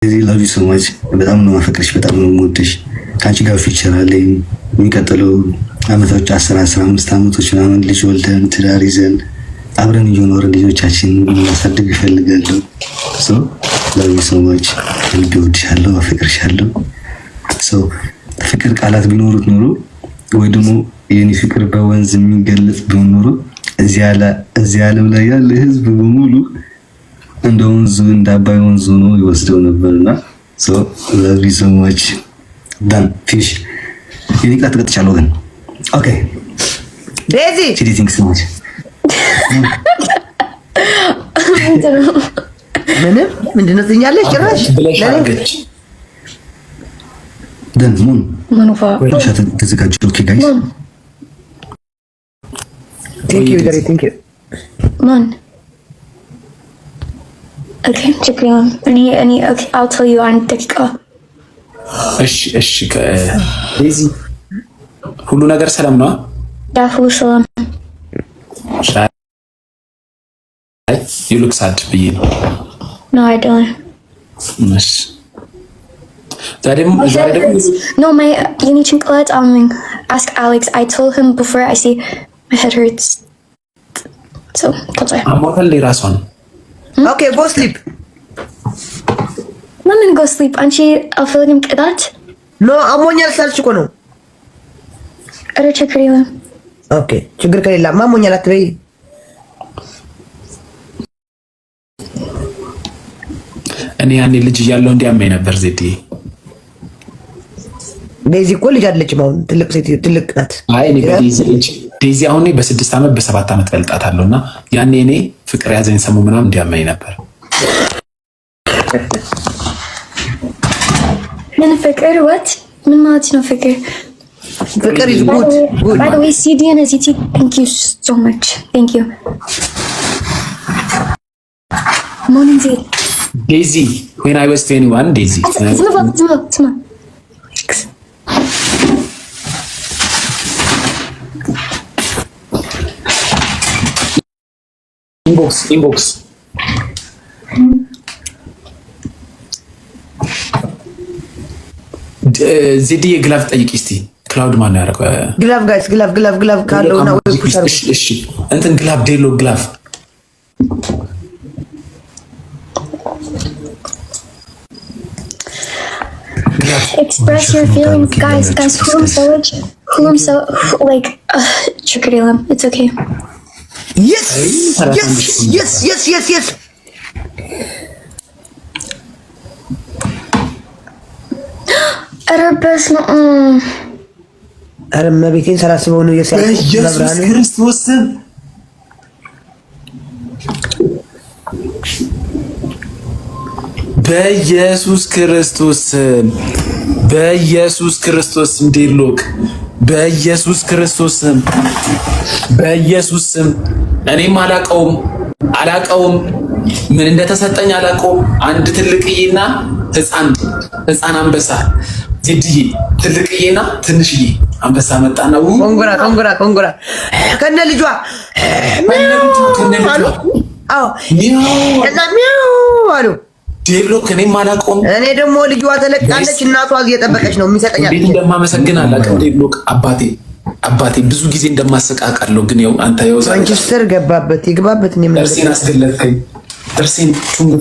ላቭ ዩ ሶ ማች። በጣም ነው ማፈቅርሽ፣ በጣም ነው የምወድሽ። ከአንቺ ጋር ፊውቸር አለኝ። የሚቀጥለው አመቶች 10-15 አመቶች ምናምን ልጅ ወልደን ትዳር ይዘን አብረን እየኖርን ልጆቻችን ማሳደግ እፈልጋለሁ። ሶ ላቭ ዩ ሶ ማች። ልብ እወድሻለሁ፣ አፈቅርሻለሁ። ሶ ፍቅር ቃላት ቢኖሩት ኖሮ ወይ ደግሞ የኔ ፍቅር በወንዝ የሚገለጽ ቢሆን ኖሮ እዚህ ዓለም ላይ ያለ ህዝብ በሙሉ እንደ ወንዙ እንደ አባይ ወንዙ ነው ይወስደው ነበርና ሶ ላቭ ዩ ሶ ማች ዳን ፊሽ የኔ ቃላት ተቀጥቻለሁ ግን ኦኬ ዴዚ ሺ ቲንክስ ሶ ማች ምንድነው ትኛለሽ ጭራሽ ደን ሙን ማኑፋ ተዘጋጁ ኦኬ ጋይስ ቴንክ ዩ ዳሪ ቴንክ ዩ ማን Okay, شكرا. Okay, I'll tell you عن دقيقة. እሺ ዴዚ ሁሉ ነገር ሰላም ነው? ዳፉ ሰላም። You look sad ብዬ ነው። No, I don't. እሺ ዛሬ ደግሞ No, የኔ ጭንቅላት ask Alex. I told him before I say my head hurts. So, continue. አሞታል ራሷን Okay, go sleep. ለምን go sleep? አንቺ አልፈልግም ቅጣት? No, አሞኛል ሳልሽ እኮ ነው። ኧረ ችግር የለም። Okay, ችግር ከሌለማ አሞኛል አትበይ። እኔ ያኔ ልጅ እያለሁ እንዲያመኝ ነበር ዜድዬ። ዴዚ እኮ ልጅ አይደለችም አሁን ትልቅ ሴት ትልቅ ናት። አይ እኔ ዴዚ አሁን በ6 ዓመት በ7 ዓመት በልጣታለሁ እና ያኔ እኔ ፍቅር ያዘኝ ሰሙ ምናምን እንዲያመኝ ነበር። ምን ፍቅር what ምን ማለት ነው ፍቅር? ፍቅር is good. By the way, CD and ZT, thank you so much. Thank you. Morning Z. Daisy, when I was 21, Daisy. ስማ Inbox. ዜድ የግላፍ ጠይቂ እስቲ። ክላውድ ማን ያደረገው? ግላፍ ጋይስ ግላፍ ካለውና ወይ ፑሽ አድርጉ። እሺ እንትን ግላፍ ዴሎ ግላፍ express your feelings guys like ችግር የለም it's okay. Yes. ኧረ በስመ ኧረ መቤቴን ሳላስበው ነው ኢየሱስ ክርስቶስ በኢየሱስ ክርስቶስ እንዴሎክ በኢየሱስ ስም እኔም አላቀውም ምን እንደተሰጠኝ አላቀውም። አንድ ትልቅዬና ህፃን አንበሳ ዜድዬ ትልቅዬና ትንሽዬ አንበሳ መጣና ኮንጎራ ከነ ልጇ አዎ ሚያው አሉ ዴሎክ እኔም አላቀውም። እኔ ደግሞ ልጇ ተለቃለች እናቷ እየጠበቀች ነው የሚሰጠኛል። እንዴት እንደማመሰግን አላቀም ዴሎክ አባቴ ብዙ ጊዜ እንደማሰቃቃለሁ ግን ያው አንተ ያው ማንቸስተር ይገባበት ነው ደርሴን አስገለጥከኝ። ደርሴን ቹንግ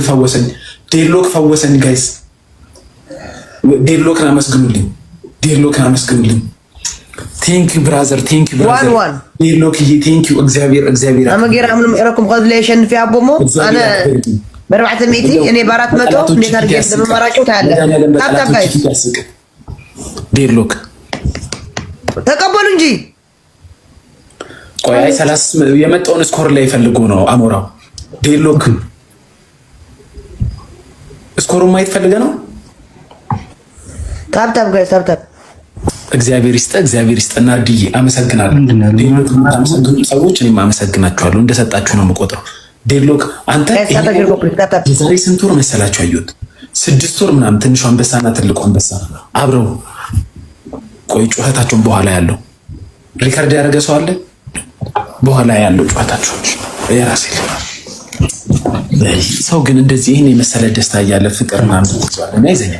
ፈወሰኝ ዴሎክ ፈወሰኝ። ጋይስ ዴሎክን አመስግኑልኝ። ቴንክ ዩ ብራዘር ዴሎክዬ ቴንክ ዩ እግዚአብሔር አመገራ ምንም እረኩም قد ላይ ሸንፍ ያቦሞ አነ በርባዕተ ሜቲ እኔ በ400 እንዴት አድርጌ እንደማራጨው ታያለ። ታፕታፕ ጋይስ ዴሎክ ተቀበሉ እንጂ ቆይ 30 የመጣውን ስኮር ላይ ፈልጎ ነው አሞራው። ዴሎክ ስኮሩን ማየት ፈልገ ነው። ታፕታፕ ጋይስ ታፕታፕ እግዚአብሔር ይስጥ ናርዲዬ አመሰግናለሁ። ዴሎክ አመሰግኑ ሰዎች እኔም አመሰግናችኋለሁ። እንደሰጣችሁ ነው የምቆጥረው። ዴሎክ አንተ የዛሬ ስንት ወር መሰላችሁ አየሁት? 6 ወር ምናምን ትንሿ አንበሳና ትልቁ አንበሳ አብረው ቆይ ጩኸታቸውን በኋላ ያለው ሪካርድ ያደረገ ሰው አለ። በኋላ ያለው ጩኸታቸው የራሴ ሰው ግን እንደዚህ ይህን የመሰለ ደስታ እያለ ፍቅር ምናምን እና ይዘኛ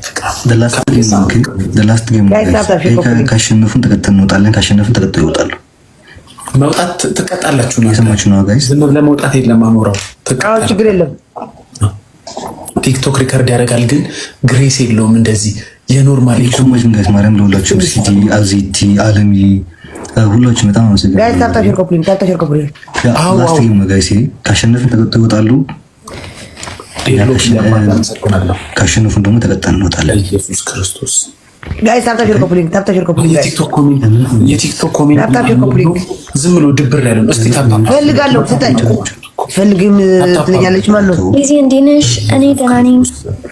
ፍቅር ካሸነፉን ተቀጥተን እንወጣለን። ካሸነፉን ተቀጥተው ይወጣሉ። መውጣት ትቀጣላችሁ ነው የሰማችሁ ነው ጋይስ። ዝም ብለህ መውጣት የለም። አሞራው ችግር የለም። ቲክቶክ ሪከርድ ያደርጋል ግን ግሬስ የለውም። እንደዚህ የኖርማል ሰማችሁ ጋይስ። ማርያም ለሁላችሁ ሲቲ አዚቲ አለሚ ሁላችሁ በጣም አመሰግናለሁ ጋይስ። ታፕታፕ ኮፕሊንግ ጋይስ። ካሸነፉን ተቀጥተው ይወጣሉ። ካሸነፉን ደግሞ ተቀጣን እንወጣለን። ኢየሱስ ክርስቶስ ጋይስ ታፕታፕ ኮፕሊንግ የቲክቶክ ኮሜንት ዝም ብሎ ድብር ያለው እስቲ ታፕታፕ ፈልጋለሁ ስጠኝ ፈልግም ትለኛለች። ማን ነው እዚህ እንዲነሽ? እኔ ደህና ነኝ።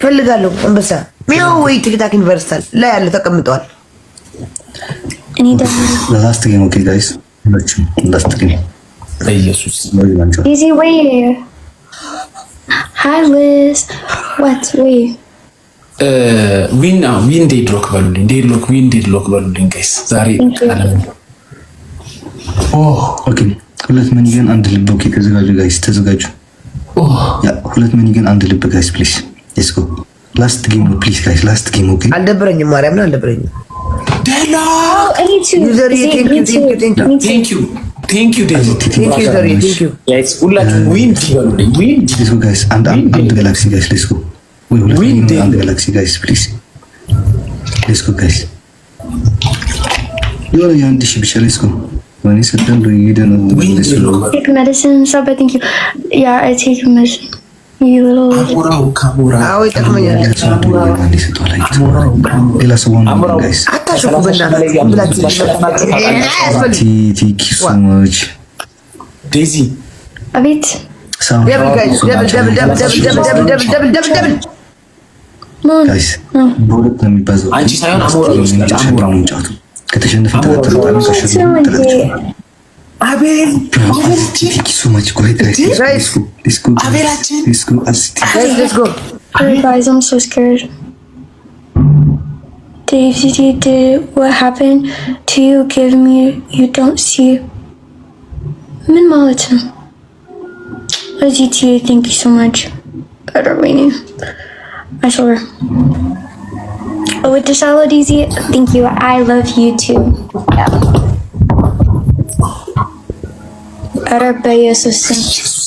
ፈልጋለሁ አንበሳ ሚያው ወይ ቲክታክ ዩኒቨርሲታል ላይ ያለ ተቀምጠዋል። እኔ ደህና ነኝ። ላስት ጌም ኦኬ ጋይስ። ላስት ጌም ኢየሱስ easy way. Hi Liz. What way? ዊን ዴድሎክ በሉልኝ። ዊን ዴድሎክ በሉልኝ ጋይስ ዛሬ አለም። ኦኬ ሁለት መኒገን አንድ ልብ። ኦኬ ተዘጋጁ ጋይስ ተዘጋጁ። ያ ሁለት መኒገን አንድ ልብ ጋይስ ፕሊዝ ሌትስ ጎ። ላስት ጌም ፕሊዝ ጋይስ ላስት ጌም ኦኬ። አልደብረኝም ማርያም ነው አልደብረኝም። ዴሎ ቴንክ ዩ ጋይስ ሁላችሁ ዊን በሉልኝ። ዊን ሌትስ ጎ ጋይስ። አንድ ጋላክሲ ጋይስ ሌትስ ጎ። ወይ ሁለት አንድ ጋላክሲ ጋይስ ፕሊዝ ሌትስ ጎ ጋይስ። ዮር ያንድ ሺ ብቻ ሌትስ ጎ። When he said that, you didn't take medicine and stuff. I think you, yeah, I take medicine. You little. Kamura. Guys. Thank you so much. Daisy. A bit. Double. Guys. አንቺ ሳይሆን አሞራ ከተሸነፈ ተቀጥተን አቤል ቴንክ ዩ ሶ ማች Let's go. Guys, I'm so scared. Did what happened to you give me you don't see? Min malatin. GTA, thank you so much. Better waiting. I swear. With the shallow DZ, thank you. I love you too. Yeah. Better be a system.